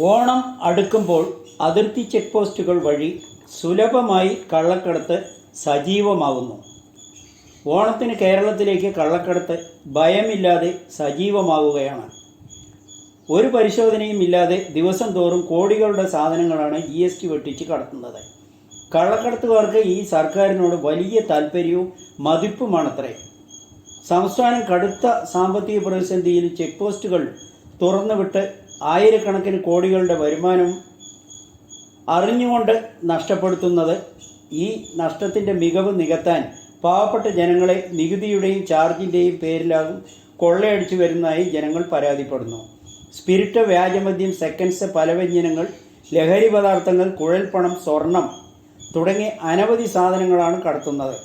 ഓണം അടുക്കുമ്പോൾ അതിർത്തി ചെക്ക് പോസ്റ്റുകൾ വഴി സുലഭമായി കള്ളക്കടത്ത് സജീവമാകുന്നു. ഓണത്തിന് കേരളത്തിലേക്ക് കള്ളക്കടത്ത് ഭയമില്ലാതെ സജീവമാവുകയാണ്. ഒരു പരിശോധനയും ഇല്ലാതെ ദിവസം തോറും കോടികളുടെ സാധനങ്ങളാണ് GST വെട്ടിച്ച് കടത്തുന്നത്. കള്ളക്കടത്തുകാർക്ക് ഈ സർക്കാരിനോട് വലിയ താല്പര്യവും മതിപ്പുമാണത്രേ. സംസ്ഥാനം കടുത്ത സാമ്പത്തിക പ്രതിസന്ധിയിൽ ചെക്ക് പോസ്റ്റുകൾ തുറന്നുവിട്ട് ആയിരക്കണക്കിന് കോടികളുടെ വരുമാനം അറിഞ്ഞുകൊണ്ട് നഷ്ടപ്പെടുത്തുന്നത്. ഈ നഷ്ടത്തിൻ്റെ മികവ് നികത്താൻ പാവപ്പെട്ട ജനങ്ങളെ നികുതിയുടെയും ചാർജിൻ്റെയും പേരിലാകും കൊള്ളയടിച്ചു വരുന്നതായി ജനങ്ങൾ പരാതിപ്പെടുന്നു. സ്പിരിറ്റ്, വ്യാജമദ്യം, സെക്കൻഡ്സ്, പലവ്യഞ്ജനങ്ങൾ, ലഹരി പദാർത്ഥങ്ങൾ, കുഴൽപ്പണം, സ്വർണം തുടങ്ങി അനവധി സാധനങ്ങളാണ് കടത്തുന്നത്.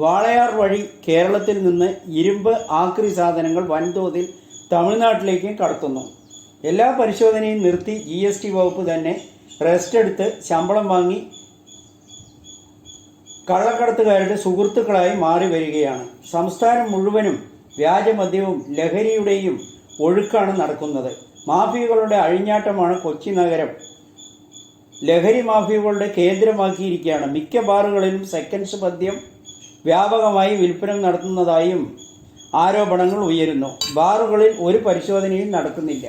വാളയാർ വഴി കേരളത്തിൽ നിന്ന് ഇരുമ്പ്, ആക്രി സാധനങ്ങൾ വൻതോതിൽ തമിഴ്നാട്ടിലേക്കും കടത്തുന്നു. എല്ലാ പരിശോധനയും നിർത്തി GST വകുപ്പ് തന്നെ റെസ്റ്റ് എടുത്ത് ശമ്പളം വാങ്ങി കള്ളക്കടത്തുകാരുടെ സുഹൃത്തുക്കളായി മാറി വരികയാണ്. സംസ്ഥാനം മുഴുവനും വ്യാജമദ്യവും ലഹരിയുടെയും ഒഴുക്കാണ് നടക്കുന്നത്. മാഫിയകളുടെ അഴിഞ്ഞാട്ടമാണ് കൊച്ചി നഗരം. ലഹരി മാഫിയകളുടെ കേന്ദ്രമാക്കിയിരിക്കുകയാണ്. മിക്ക ബാറുകളിലും സെക്കൻഡ്സ് മദ്യം വ്യാപകമായി വിൽപ്പന നടത്തുന്നതായും ആരോപണങ്ങൾ ഉയരുന്നു. ബാറുകളിൽ ഒരു പരിശോധനയും നടക്കുന്നില്ല.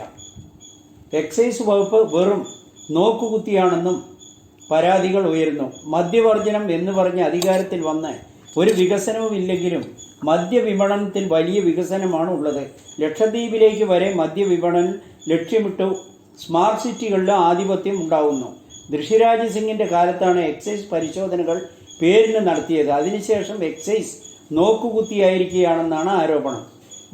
എക്സൈസ് വകുപ്പ് വെറും നോക്കുകുത്തിയാണെന്നും പരാതികൾ ഉയരുന്നു. മദ്യവർജനം എന്ന് പറഞ്ഞ് അധികാരത്തിൽ വന്ന് ഒരു വികസനവും ഇല്ലെങ്കിലും മദ്യവിപണനത്തിൽ വലിയ വികസനമാണ് ഉള്ളത്. ലക്ഷദ്വീപിലേക്ക് വരെ മദ്യവിപണനം ലക്ഷ്യമിട്ടു സ്മാർട്ട് സിറ്റികളിൽ ആധിപത്യം ഉണ്ടാകുന്നു. ഋഷിരാജ് സിംഗിൻ്റെ കാലത്താണ് എക്സൈസ് പരിശോധനകൾ പേരിന് നടത്തിയത്. അതിനുശേഷം എക്സൈസ് നോക്കുകുത്തിയായിരിക്കുകയാണെന്നാണ് ആരോപണം.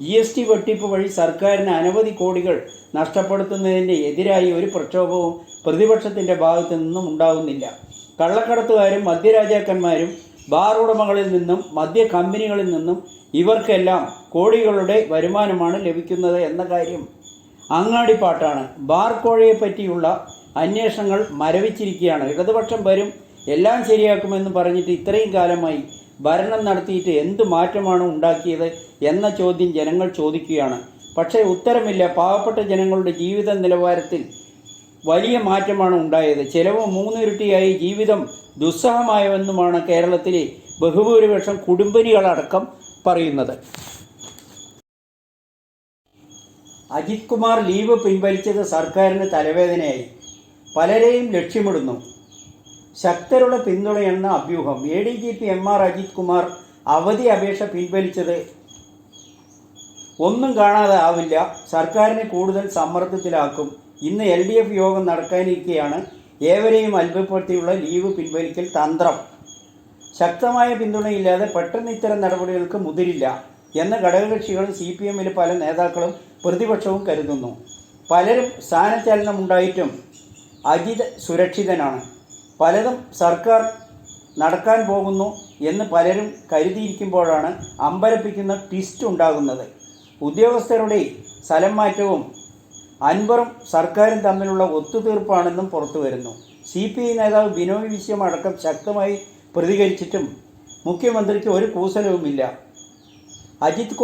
GST വെട്ടിപ്പ് വഴി സർക്കാരിന് അനവധി കോടികൾ നഷ്ടപ്പെടുത്തുന്നതിന് എതിരായി ഒരു പ്രക്ഷോഭവും പ്രതിപക്ഷത്തിൻ്റെ ഭാഗത്തു നിന്നും ഉണ്ടാകുന്നില്ല. കള്ളക്കടത്തുകാരും മദ്യരാജാക്കന്മാരും ബാർ ഉടമകളിൽ നിന്നും മദ്യ കമ്പനികളിൽ നിന്നും ഇവർക്കെല്ലാം കോടികളുടെ വരുമാനമാണ് ലഭിക്കുന്നത് എന്ന കാര്യം അങ്ങാടിപ്പാട്ടാണ്. ബാർ കോഴയെ പറ്റിയുള്ള അന്വേഷണങ്ങൾ മരവിച്ചിരിക്കുകയാണ്. ഇടതുപക്ഷം വരും, എല്ലാം ശരിയാക്കുമെന്ന് പറഞ്ഞിട്ട് ഇത്രയും കാലമായി ഭരണം നടത്തിയിട്ട് എന്ത് മാറ്റമാണ് ഉണ്ടാക്കിയത് എന്ന ചോദ്യം ജനങ്ങൾ ചോദിക്കുകയാണ്. പക്ഷേ ഉത്തരമില്ല. പാവപ്പെട്ട ജനങ്ങളുടെ ജീവിത നിലവാരത്തിൽ വലിയ മാറ്റമാണ് ഉണ്ടായത്. ചെലവ് 3 ഇരട്ടിയായി, ജീവിതം ദുസ്സഹമായെന്നുമാണ് കേരളത്തിലെ ബഹുഭൂരിപക്ഷം കുടുംബിനികളടക്കം പറയുന്നത്. അജിത് കുമാർ ലീവ് പിൻവലിച്ചത് സർക്കാരിന് തലവേദനയായി. പലരെയും ലക്ഷ്യമിടുന്നു. ശക്തരുടെ പിന്തുണയെന്ന അഭ്യൂഹം. ADGP MR അജിത് കുമാർ അവധി അപേക്ഷ പിൻവലിച്ചത് ഒന്നും കാണാതെ ആവില്ല, സർക്കാരിനെ കൂടുതൽ സമ്മർദ്ദത്തിലാക്കും. ഇന്ന് LDF യോഗം നടക്കാനിരിക്കെയാണ് ഏവരെയും അത്ഭുതപ്പെടുത്തിയുള്ള ലീവ് പിൻവലിക്കൽ തന്ത്രം. ശക്തമായ പിന്തുണയില്ലാതെ പെട്ടെന്ന് ഇത്തരം നടപടികൾക്ക് മുതിരില്ല എന്ന ഘടകകക്ഷികളും CPMലെ പല നേതാക്കളും പ്രതിപക്ഷവും കരുതുന്നു. പലരും സ്ഥാനചലനമുണ്ടായിട്ടും അജിത് സുരക്ഷിതനാണ്. പലതും സർക്കാർ നടക്കാൻ പോകുന്നു എന്ന് പലരും കരുതിയിരിക്കുമ്പോഴാണ് അമ്പരപ്പിക്കുന്ന ട്വിസ്റ്റ് ഉണ്ടാകുന്നത്. ഉദ്യോഗസ്ഥരുടെ സ്ഥലം മാറ്റവും അൻവറും സർക്കാരും തമ്മിലുള്ള ഒത്തുതീർപ്പാണെന്നും പുറത്തു വരുന്നു. CPI നേതാവ് ബിനോയ് വിശ്വം അടക്കം ശക്തമായി പ്രതികരിച്ചിട്ടും മുഖ്യമന്ത്രിക്ക് ഒരു കൂസലവുമില്ല. അജിത്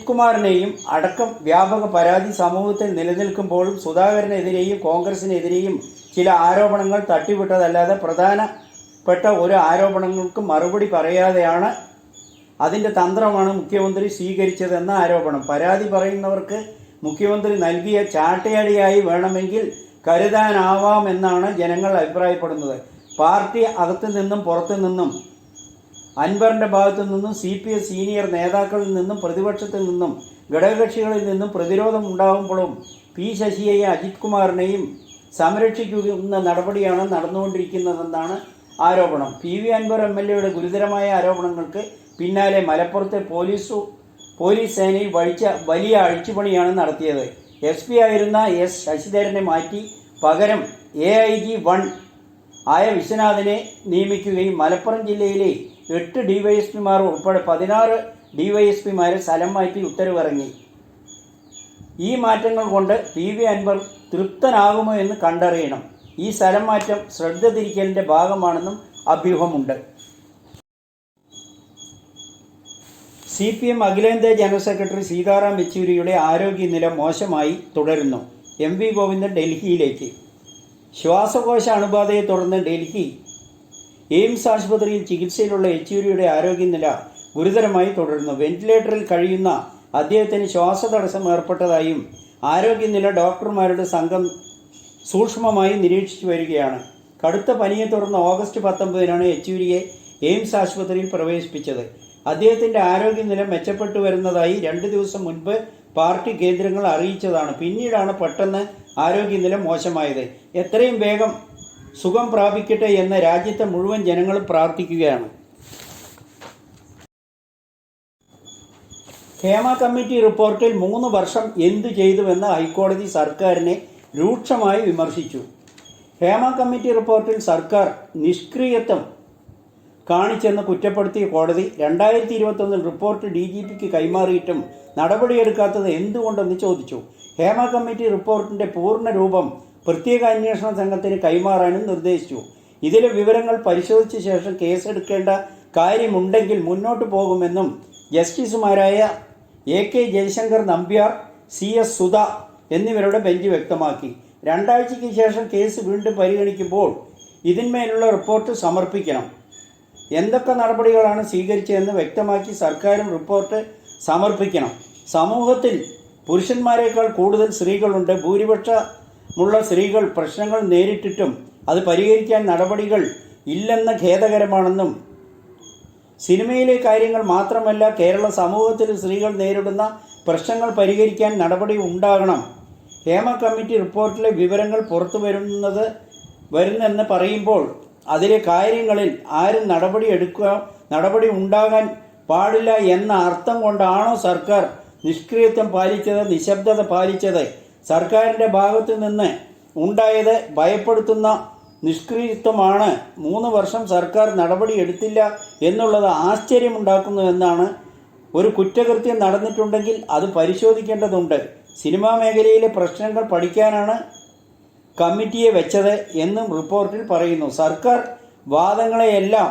കുമാറിനെയും അടക്കം വ്യാപക പരാതി സമൂഹത്തിൽ നിലനിൽക്കുമ്പോഴും സുധാകരനെതിരെയും കോൺഗ്രസിനെതിരെയും ചില ആരോപണങ്ങൾ തട്ടിവിട്ടതല്ലാതെ പ്രധാനപ്പെട്ട ഒരു ആരോപണങ്ങൾക്കും മറുപടി പറയാതെയാണ് അതിൻ്റെ തന്ത്രമാണ് മുഖ്യമന്ത്രി സ്വീകരിച്ചതെന്ന ആരോപണം. പരാതി പറയുന്നവർക്ക് മുഖ്യമന്ത്രി നൽകിയ ചാട്ടയടിയായി വേണമെങ്കിൽ കരുതാനാവാമെന്നാണ് ജനങ്ങൾ അഭിപ്രായപ്പെടുന്നത്. പാർട്ടി അകത്തു നിന്നും പുറത്തു നിന്നും, അൻവറിൻ്റെ ഭാഗത്തു നിന്നും, CPI സീനിയർ നേതാക്കളിൽ നിന്നും, പ്രതിപക്ഷത്തിൽ നിന്നും, ഘടകകക്ഷികളിൽ നിന്നും പ്രതിരോധം ഉണ്ടാകുമ്പോഴും ശശിയെയും അജിത് കുമാറിനെയും സംരക്ഷിക്കുന്ന നടപടിയാണ് നടന്നുകൊണ്ടിരിക്കുന്നതെന്നാണ് ആരോപണം. അൻവർ MLAയുടെ ഗുരുതരമായ ആരോപണങ്ങൾക്ക് പിന്നാലെ മലപ്പുറത്തെ പോലീസ് സേനയിൽ വലിയ അഴിച്ചുപണിയാണ് നടത്തിയത്. SP ആയിരുന്ന S ശശിധരനെ മാറ്റി പകരം AIG 1 ആയ വിശ്വനാഥനെ നിയമിക്കുകയും മലപ്പുറം ജില്ലയിലെ 8 DYSPമാർ ഉൾപ്പെടെ 16 DYSPമാരെ സ്ഥലം മാറ്റി ഉത്തരവിറങ്ങി. ഈ മാറ്റങ്ങൾ കൊണ്ട് അൻവർ തൃപ്തനാകുമോ എന്ന് കണ്ടറിയണം. ഈ സ്ഥലം മാറ്റം ശ്രദ്ധ തിരിക്കലിൻ്റെ ഭാഗമാണെന്നും അഭ്യൂഹമുണ്ട്. CPM അഖിലേന്ത്യാ ജനറൽ സെക്രട്ടറി സീതാറാം യെച്ചൂരിയുടെ ആരോഗ്യനില മോശമായി തുടരുന്നു. MV ഗോവിന്ദൻ ഡൽഹിയിലേക്ക്. ശ്വാസകോശ അണുബാധയെ തുടർന്ന് ഡൽഹി എയിംസ് ആശുപത്രിയിൽ ചികിത്സയിലുള്ള യെച്ചൂരിയുടെ ആരോഗ്യനില ഗുരുതരമായി തുടരുന്നു. വെന്റിലേറ്ററിൽ കഴിയുന്ന അദ്ദേഹത്തിന് ശ്വാസതടസ്സം ഏർപ്പെട്ടതായും ആരോഗ്യനില ഡോക്ടർമാരുടെ സംഘം സൂക്ഷ്മമായി നിരീക്ഷിച്ചു വരികയാണ്. കടുത്ത പനിയെ തുടർന്ന് ഓഗസ്റ്റ് 19 യെച്ചൂരിയെ എയിംസ് ആശുപത്രിയിൽ പ്രവേശിപ്പിച്ചത്. അദ്ദേഹത്തിൻ്റെ ആരോഗ്യനില മെച്ചപ്പെട്ടു വരുന്നതായി 2 ദിവസം മുൻപ് പാർട്ടി കേന്ദ്രങ്ങൾ അറിയിച്ചതാണ്. പിന്നീടാണ് പെട്ടെന്ന് ആരോഗ്യനില മോശമായത്. എത്രയും വേഗം സുഖം പ്രാപിക്കട്ടെ എന്ന് രാജ്യത്തെ മുഴുവൻ ജനങ്ങളും പ്രാർത്ഥിക്കുകയാണ്. ഹേമ കമ്മിറ്റി റിപ്പോർട്ടിൽ 3 വർഷം എന്തു ചെയ്തുവെന്ന് ഹൈക്കോടതി സർക്കാരിനെ രൂക്ഷമായി വിമർശിച്ചു. ഹേമ കമ്മിറ്റി റിപ്പോർട്ടിൽ സർക്കാർ നിഷ്ക്രിയത്വം കാണിച്ചെന്ന് കുറ്റപ്പെടുത്തിയ കോടതി 2021 റിപ്പോർട്ട് DGPക്ക് കൈമാറിയിട്ടും നടപടിയെടുക്കാത്തത് എന്തുകൊണ്ടെന്ന് ചോദിച്ചു. ഹേമ കമ്മിറ്റി റിപ്പോർട്ടിൻ്റെ പൂർണ്ണ രൂപം പ്രത്യേക അന്വേഷണ സംഘത്തിന് കൈമാറാനും നിർദ്ദേശിച്ചു. ഇതിലെ വിവരങ്ങൾ പരിശോധിച്ച ശേഷം കേസെടുക്കേണ്ട കാര്യമുണ്ടെങ്കിൽ മുന്നോട്ട് പോകുമെന്നും ജസ്റ്റിസുമാരായ AK ജയശങ്കർ നമ്പ്യാർ, CS സുധ എന്നിവരുടെ ബെഞ്ച് വ്യക്തമാക്കി. 2 ആഴ്ചയ്ക്ക് ശേഷം കേസ് വീണ്ടും പരിഗണിക്കുമ്പോൾ ഇതിന്മേലുള്ള റിപ്പോർട്ട് സമർപ്പിക്കണം. എന്തൊക്കെ നടപടികളാണ് സ്വീകരിച്ചതെന്ന് വ്യക്തമാക്കി സർക്കാരും റിപ്പോർട്ട് സമർപ്പിക്കണം. സമൂഹത്തിൽ പുരുഷന്മാരെക്കാൾ കൂടുതൽ സ്ത്രീകളുണ്ട്. ഭൂരിപക്ഷമുള്ള സ്ത്രീകൾ പ്രശ്നങ്ങൾ നേരിട്ടിട്ടും അത് പരിഹരിക്കാൻ നടപടികൾ ഇല്ലെന്ന് ഖേദകരമാണെന്നും സിനിമയിലെ കാര്യങ്ങൾ മാത്രമല്ല കേരള സമൂഹത്തിൽ സ്ത്രീകൾ നേരിടുന്ന പ്രശ്നങ്ങൾ പരിഹരിക്കാൻ നടപടി ഉണ്ടാകണം. ഹേമ കമ്മിറ്റി റിപ്പോർട്ടിലെ വിവരങ്ങൾ പുറത്തു വരുന്നെന്ന് പറയുമ്പോൾ അതിലെ കാര്യങ്ങളിൽ ആരും നടപടി ഉണ്ടാകാൻ പാടില്ല എന്ന അർത്ഥം കൊണ്ടാണോ സർക്കാർ നിഷ്ക്രിയത്വം പാലിച്ചത്, നിശബ്ദത പാലിച്ചത്? സർക്കാരിൻ്റെ ഭാഗത്തു നിന്ന് ഉണ്ടായത് ഭയപ്പെടുത്തുന്ന നിഷ്ക്രിയത്വമാണ്. 3 വർഷം സർക്കാർ നടപടി എടുത്തില്ല എന്നുള്ളത് ആശ്ചര്യമുണ്ടാക്കുന്നുവെന്നാണ്. ഒരു കുറ്റകൃത്യം നടന്നിട്ടുണ്ടെങ്കിൽ അത് പരിശോധിക്കേണ്ടതുണ്ട്. സിനിമാ മേഖലയിലെ പ്രശ്നങ്ങൾ പഠിക്കാനാണ് കമ്മിറ്റിയെ വെച്ചത് എന്നും റിപ്പോർട്ടിൽ പറയുന്നു. സർക്കാർ വാദങ്ങളെയെല്ലാം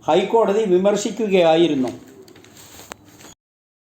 ഹൈക്കോടതി വിമർശിക്കുകയായിരുന്നു.